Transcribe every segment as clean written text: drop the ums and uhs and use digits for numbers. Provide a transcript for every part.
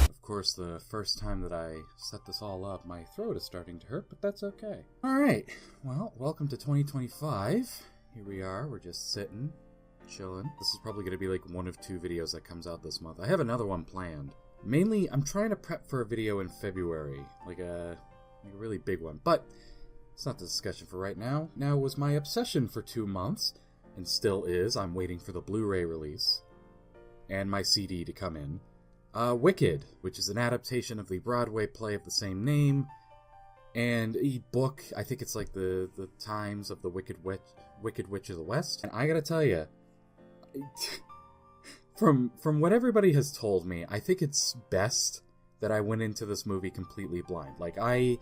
Of course, the first time that I set this all up, my throat is starting to hurt, but that's okay. Alright, well, welcome to 2025. Here we are, we're just sitting, chilling. This is probably going to be like one of two videos that comes out this month. I have another one planned. Mainly, I'm trying to prep for a video in February, like a really big one, but it's not the discussion for right now. Now, it was my obsession for 2 months, and still is. I'm waiting for the Blu-ray release, and my CD to come in. Wicked, which is an adaptation of the Broadway play of the same name, and a book, I think it's like the Times of the Wicked Witch of the West. And I gotta tell you, from what everybody has told me, I think it's best that I went into this movie completely blind. Like, I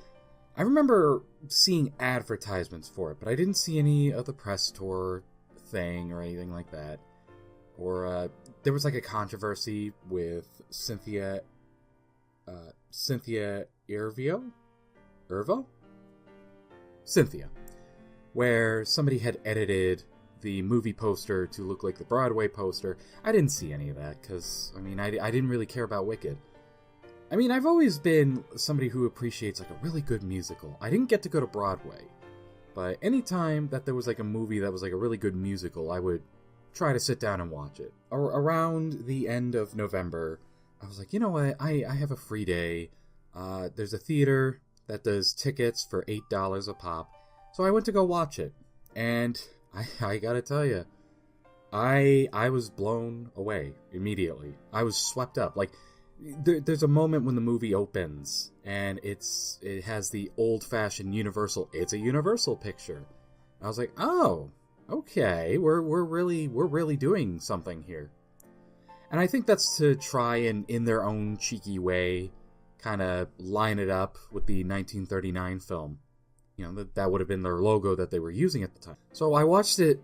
remember seeing advertisements for it, but I didn't see any of the press tour thing or anything like that. Or, there was like a controversy with Cynthia Erivo? Cynthia. Where somebody had edited the movie poster to look like the Broadway poster. I didn't see any of that, because, I mean, I didn't really care about Wicked. I mean, I've always been somebody who appreciates, like, a really good musical. I didn't get to go to Broadway, but anytime that there was, like, a movie that was, like, a really good musical, I would try to sit down and watch it. Around the end of November, I was like, you know what, I have a free day. There's a theater that does tickets for $8 a pop, so I went to go watch it, and I gotta tell you, I was blown away immediately. I was swept up. Like, there's a moment when the movie opens, and it has the old-fashioned Universal. It's a Universal picture. I was like, oh, okay, we're really doing something here. And I think that's to try and, in their own cheeky way, kind of line it up with the 1939 film. You know, that would have been their logo that they were using at the time. So I watched it.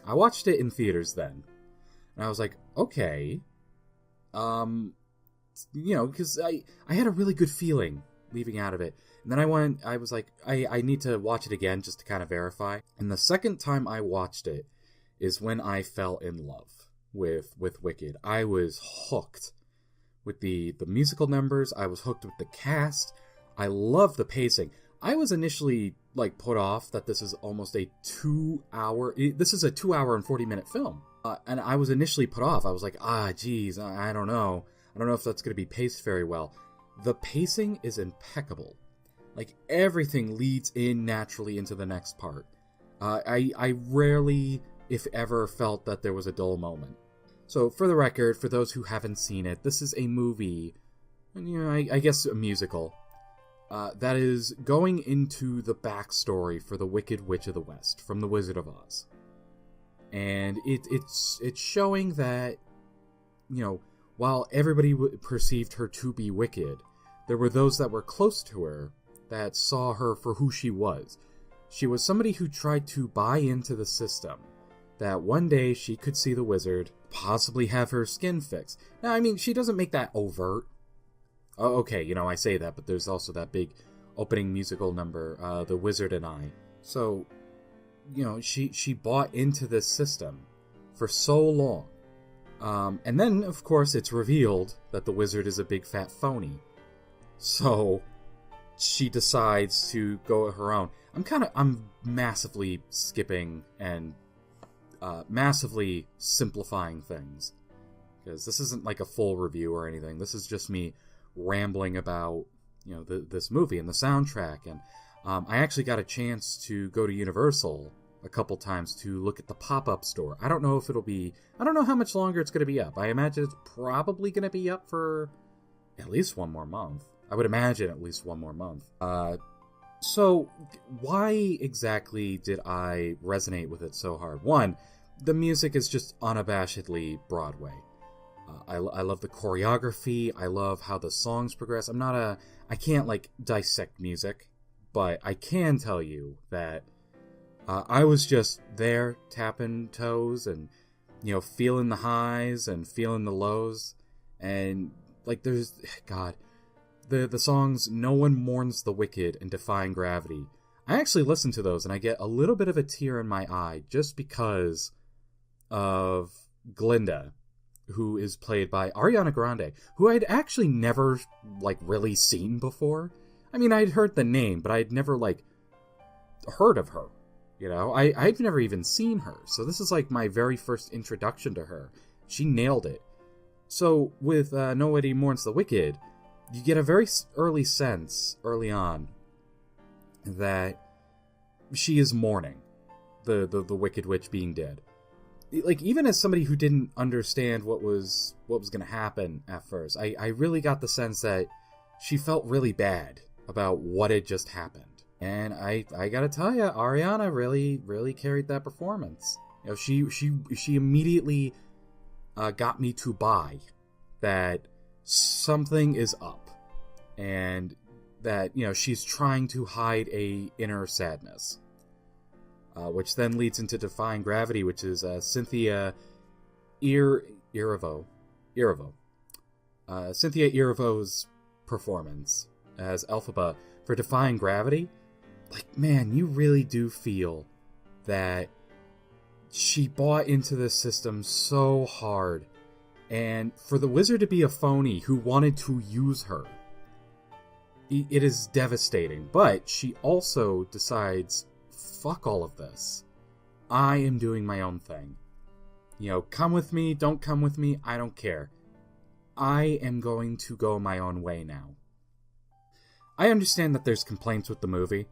I watched it in theaters then, and I was like, okay, you know, because I had a really good feeling leaving out of it. And then I was like, I need to watch it again just to kind of verify. And the second time I watched it is when I fell in love with Wicked. I was hooked with the musical numbers. I was hooked with the cast. I love the pacing. I was initially, like, put off that this is almost a 2 hour... This is a 2 hour and 40-minute film. And I was initially put off. I was like, geez, I don't know. I don't know if that's going to be paced very well. The pacing is impeccable. Like, everything leads in naturally into the next part. I rarely, if ever, felt that there was a dull moment. So, for the record, for those who haven't seen it, this is a movie, you know, I guess a musical, that is going into the backstory for the Wicked Witch of the West from The Wizard of Oz. And it's showing that, you know, while everybody perceived her to be wicked, there were those that were close to her that saw her for who she was. She was somebody who tried to buy into the system, that one day she could see the wizard, possibly have her skin fixed. Now, I mean, she doesn't make that overt. Oh, okay, you know, I say that, but there's also that big opening musical number, The Wizard and I. So, you know, she bought into this system for so long. And then, of course, it's revealed that the wizard is a big fat phony. So, she decides to go her own. I'm massively skipping and massively simplifying things. Because this isn't like a full review or anything. This is just me rambling about, you know, this movie and the soundtrack. And I actually got a chance to go to Universal a couple times to look at the pop-up store. I don't know how much longer it's going to be up. I imagine it's probably going to be up for at least one more month. I would imagine at least one more month. So, why exactly did I resonate with it so hard? One, the music is just unabashedly Broadway. I love the choreography. I love how the songs progress. I can't, like, dissect music, but I can tell you that I was just there tapping toes and, you know, feeling the highs and feeling the lows. And, like, there's... God... The songs No One Mourns the Wicked and Defying Gravity. I actually listen to those and I get a little bit of a tear in my eye just because of Glinda, who is played by Ariana Grande, who I'd actually never, like, really seen before. I mean, I'd heard the name, but I'd never, like, heard of her. You know, I've never even seen her. So this is, like, my very first introduction to her. She nailed it. So, with Nobody Mourns the Wicked, you get a very early sense, early on, that she is mourning the Wicked Witch being dead. Like, even as somebody who didn't understand what was going to happen at first, I really got the sense that she felt really bad about what had just happened. And I gotta tell you, Ariana really carried that performance. You know, she immediately got me to buy that something is up, and that, you know, she's trying to hide a inner sadness, which then leads into Defying Gravity, which is Cynthia Erivo. Cynthia Erivo's performance as Elphaba for Defying Gravity. Like, man, you really do feel that she bought into this system so hard. And for the wizard to be a phony who wanted to use her, it is devastating. But she also decides, fuck all of this. I am doing my own thing. You know, come with me, don't come with me, I don't care. I am going to go my own way now. I understand that there's complaints with the movie.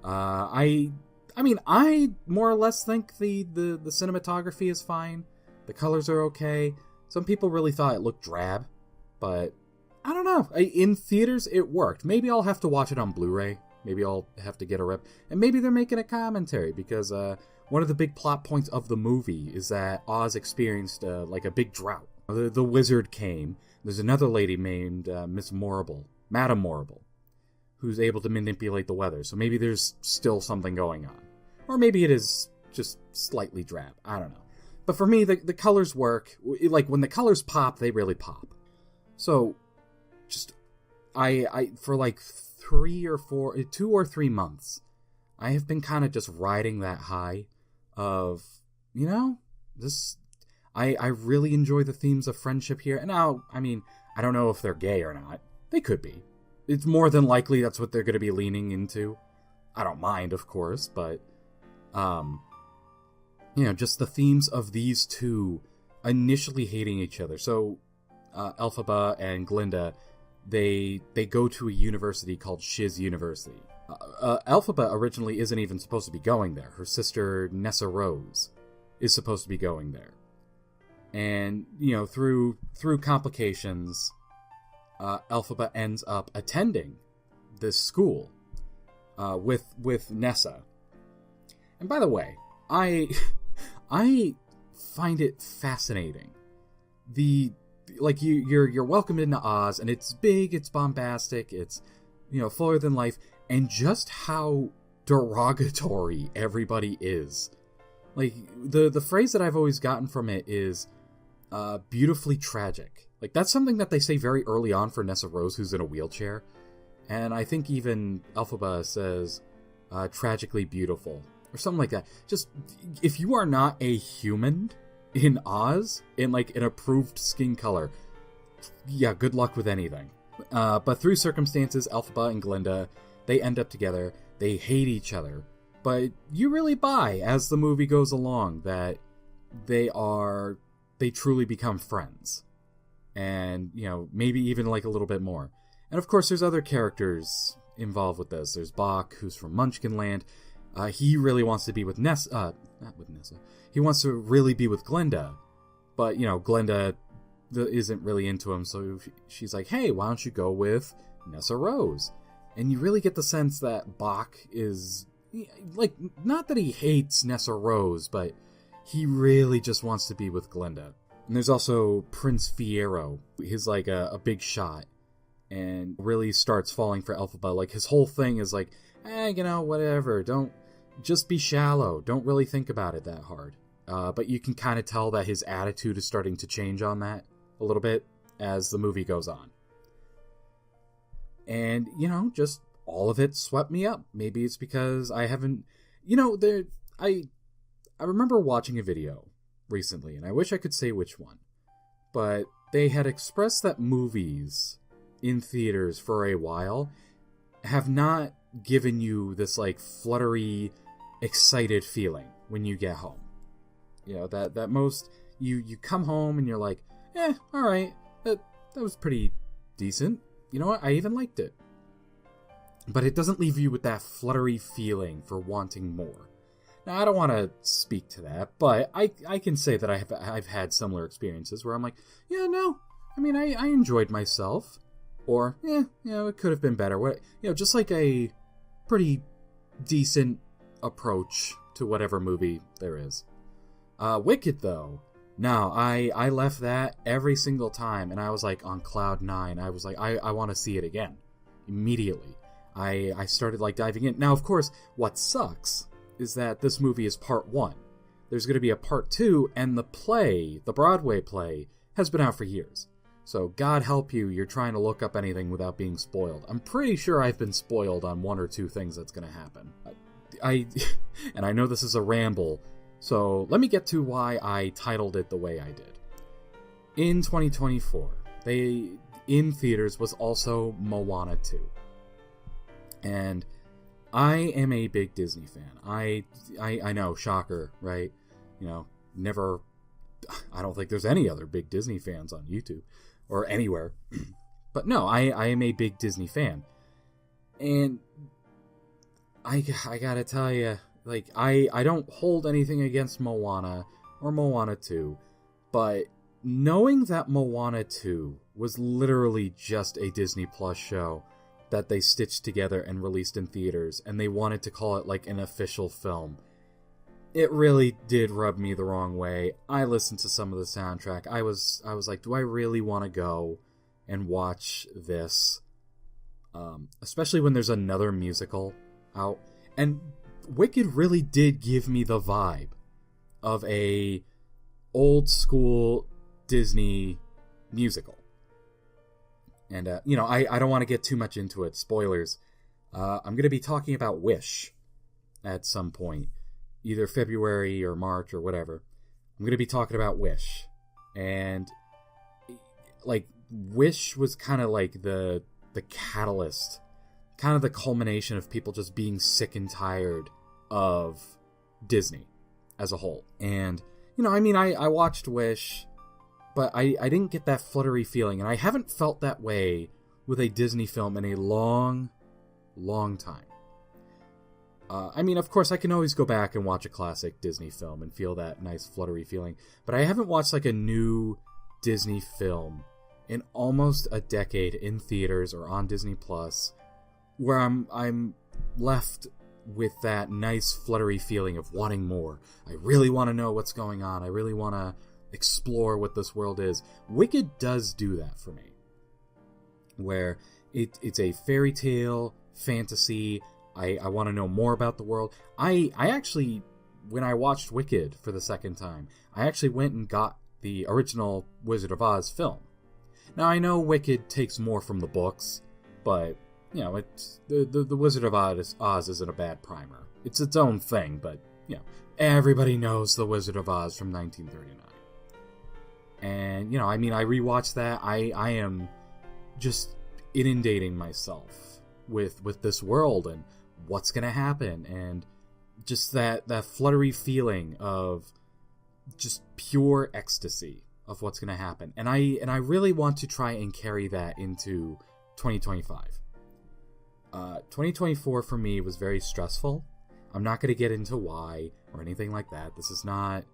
I mean, I more or less think the cinematography is fine. The colors are okay. Some people really thought it looked drab, but I don't know. In theaters, it worked. Maybe I'll have to watch it on Blu-ray. Maybe I'll have to get a rip. And maybe they're making a commentary, because one of the big plot points of the movie is that Oz experienced like a big drought. The wizard came. There's another lady named Miss Morrible, Madame Morrible, who's able to manipulate the weather. So maybe there's still something going on. Or maybe it is just slightly drab. I don't know. But for me, the colors work. Like, when the colors pop, they really pop. So, just, I for like 2 or 3 months, I have been kind of just riding that high of, you know, this, I really enjoy the themes of friendship here. And now, I mean, I don't know if they're gay or not. They could be. It's more than likely that's what they're going to be leaning into. I don't mind, of course, but, you know, just the themes of these two initially hating each other. So, Elphaba and Glinda, they go to a university called Shiz University. Elphaba originally isn't even supposed to be going there. Her sister, Nessa Rose, is supposed to be going there. And, you know, through complications, Elphaba ends up attending this school with Nessa. And by the way, I find it fascinating. You're welcomed into Oz, and it's big, it's bombastic, it's, you know, fuller than life, and just how derogatory everybody is. Like, the phrase that I've always gotten from it is beautifully tragic. Like, that's something that they say very early on for Nessa Rose, who's in a wheelchair. And I think even Elphaba says tragically beautiful, or something like that. Just, if you are not a human in Oz, in like an approved skin color, yeah, good luck with anything. But through circumstances, Elphaba and Glinda, they end up together. They hate each other. But you really buy, as the movie goes along, that they truly become friends. And, you know, maybe even like a little bit more. And of course, there's other characters involved with this. There's Bach, who's from Munchkinland. He really wants to be with Nessa. Not with Nessa. He wants to really be with Glinda. But, you know, Glinda isn't really into him. So she's like, hey, why don't you go with Nessa Rose? And you really get the sense that Bach is, like, not that he hates Nessa Rose, but he really just wants to be with Glinda. And there's also Prince Fiero. He's like a big shot and really starts falling for Elphaba. Like, his whole thing is like, you know, whatever. Don't, just be shallow. Don't really think about it that hard. But you can kind of tell that his attitude is starting to change on that a little bit as the movie goes on. And, you know, just all of it swept me up. Maybe it's because I haven't, you know, I remember watching a video recently, and I wish I could say which one. But they had expressed that movies in theaters for a while have not given you this, like, fluttery, excited feeling when you get home. You know, that most... You come home and you're like, alright, that was pretty decent. You know what? I even liked it. But it doesn't leave you with that fluttery feeling for wanting more. Now, I don't want to speak to that, but I can say that I've had similar experiences where I'm like, yeah, no, I mean, I enjoyed myself. Or, it could have been better. Just like a pretty decent approach to whatever movie there is. Wicked, though. No, I left that every single time, and I was like on cloud 9. I was like, I want to see it again. Immediately. I started, like, diving in. Now, of course, what sucks is that this movie is part 1. There's going to be a part 2, and the Broadway play, has been out for years. So, God help you, you're trying to look up anything without being spoiled. I'm pretty sure I've been spoiled on 1 or 2 things that's going to happen. And I know this is a ramble, so let me get to why I titled it the way I did. In 2024, in theaters was also Moana 2. And I am a big Disney fan. I know, shocker, right? You know, never... I don't think there's any other big Disney fans on YouTube or anywhere. But no, I am a big Disney fan. And I gotta tell you, like, I don't hold anything against Moana or Moana 2, but knowing that Moana 2 was literally just a Disney Plus show that they stitched together and released in theaters, and they wanted to call it like an official film, it really did rub me the wrong way. I listened to some of the soundtrack. I was like, do I really want to go and watch this? Especially when there's another musical out. And Wicked really did give me the vibe of a old school Disney musical. And, I don't want to get too much into it. Spoilers. I'm going to be talking about Wish at some point. Either February or March or whatever. I'm going to be talking about Wish. And, like, Wish was kind of like the catalyst. Kind of the culmination of people just being sick and tired of Disney as a whole. And, I watched Wish, but I didn't get that fluttery feeling. And I haven't felt that way with a Disney film in a long, long time. Of course, I can always go back and watch a classic Disney film and feel that nice fluttery feeling. But I haven't watched, like, a new Disney film in almost a decade in theaters or on Disney Plus, where I'm left with that nice fluttery feeling of wanting more. I really want to know what's going on. I really want to explore what this world is. Wicked does do that for me, where it's a fairy tale, fantasy. I want to know more about the world. I actually, when I watched Wicked for the second time, I actually went and got the original Wizard of Oz film. Now, I know Wicked takes more from the books, but, it's the Wizard of Oz isn't a bad primer. It's its own thing, but, everybody knows the Wizard of Oz from 1939. And, I rewatched that. I am just inundating myself with this world and what's going to happen, and just that fluttery feeling of just pure ecstasy of what's going to happen. And I really want to try and carry that into 2025. 2024 for me was very stressful. I'm not going to get into why or anything like that. This is not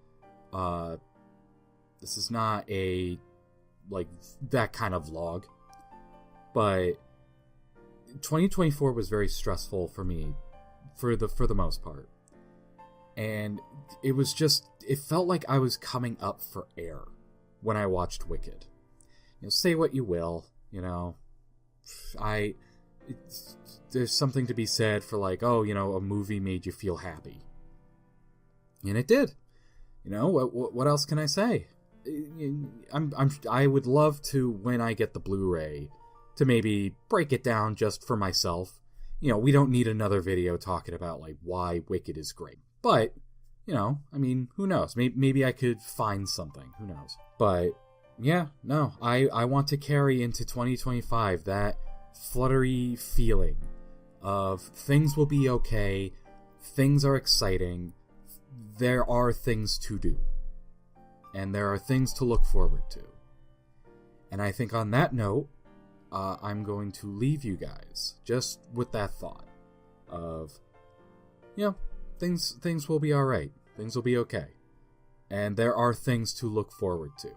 a, like, that kind of vlog. But 2024 was very stressful for me for the most part. And it was just, it felt like I was coming up for air when I watched Wicked. Say what you will, there's something to be said for, like, a movie made you feel happy. And it did. What else can I say? I would love to, when I get the Blu-ray, to maybe break it down just for myself. We don't need another video talking about, like, why Wicked is great. But, I mean, who knows? Maybe I could find something. Who knows? But yeah, no, I want to carry into 2025 that fluttery feeling of things will be okay, things are exciting, there are things to do, and there are things to look forward to. And I think on that note, I'm going to leave you guys just with that thought of, things will be alright, things will be okay, and there are things to look forward to.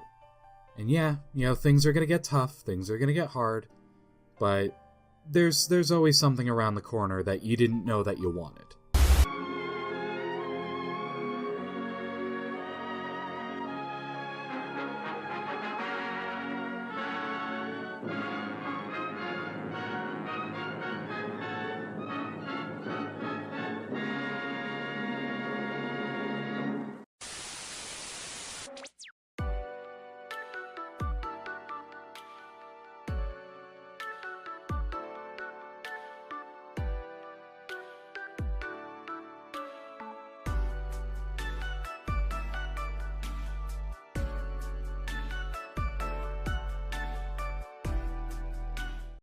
And things are going to get tough, things are going to get hard, but there's always something around the corner that you didn't know that you wanted.